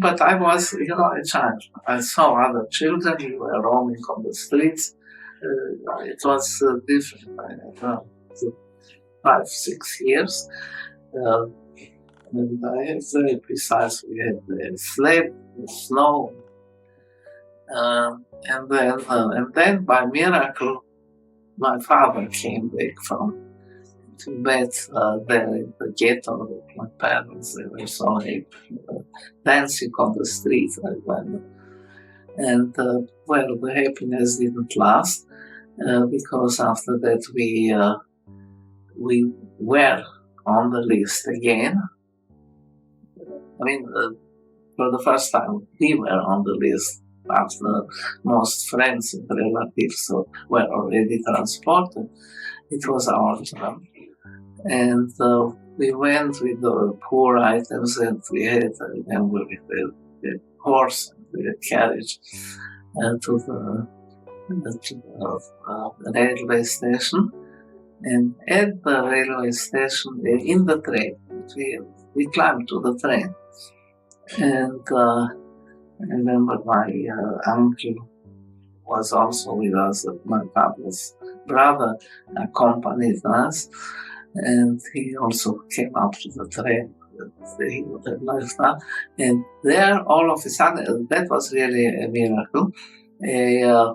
but I was, a child. I saw other children who were roaming on the streets. It was different. I had 5, 6 years. And I have very precise, we had sleet, snow, and then by miracle, my father came back from Tibet there in the ghetto with my parents. They were so happy, dancing on the street, I remember. And well, the happiness didn't last because after that we were on the list again. I mean, for the first time, we were on the list after most friends and relatives were already transported. It was our turn. And we went with the poor items that we had. I remember with the horse and the carriage to the railway station. And at the railway station, in the train, we climbed to the train. And I remember my uncle was also with us, my father's brother accompanied us, and he also came up to the train that he would have left us. And there, all of a sudden, that was really a miracle, a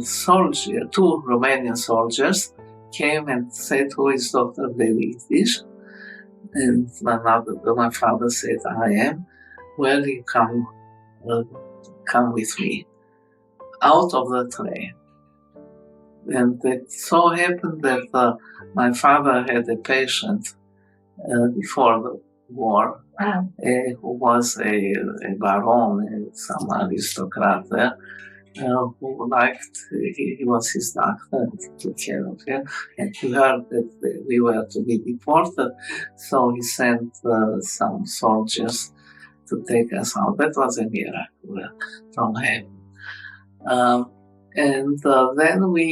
soldier, 2 Romanian soldiers came and said, "Who is Dr. Davidis?" And my father said, "I am. Will you come with me?" Out of the train. And it so happened that my father had a patient before the war who was a baron, some aristocrat there, who liked, he was his doctor and he took care of him. And he heard that we were to be deported, so he sent some soldiers to take us out. That was a miracle from heaven. And then we,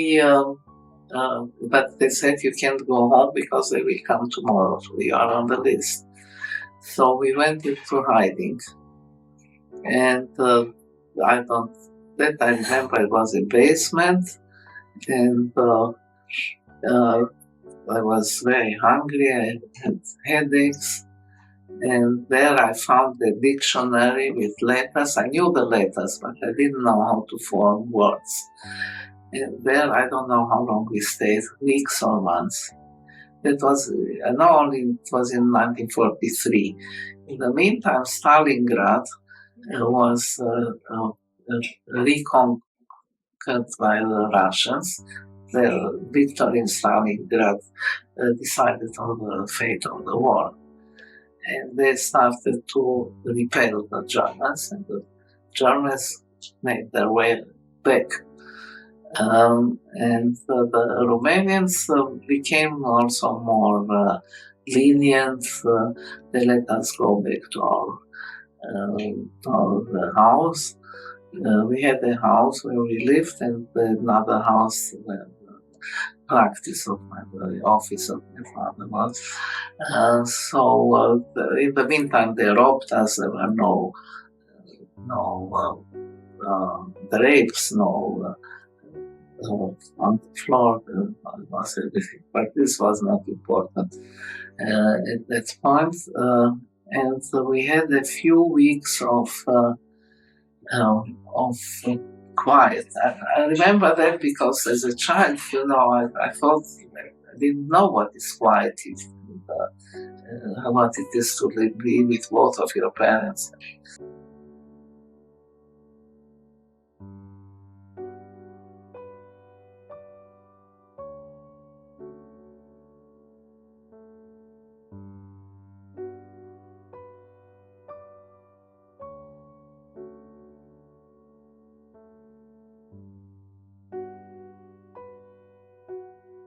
but they said you can't go home because they will come tomorrow. We are on the list. So we went into hiding. And I remember it was a basement, and I was very hungry, I had headaches, and there I found the dictionary with letters. I knew the letters, but I didn't know how to form words. And there, I don't know how long we stayed, weeks or months. It was, I know only it was in 1943. In the meantime, Stalingrad was reconquered by the Russians. The victory in Stalingrad decided on the fate of the war. And they started to repel the Germans, and the Germans made their way back. And the Romanians became also more lenient. They let us go back to our house. We had a house where we lived, and another house where the practice of the office of my father was. So in the meantime, they robbed us. There were no drapes, no on the floor, was everything. But this was not important at that point. And so we had a few weeks of quiet. I remember that because as a child, I thought I didn't know what is quiet is, what it is to be with both of your parents.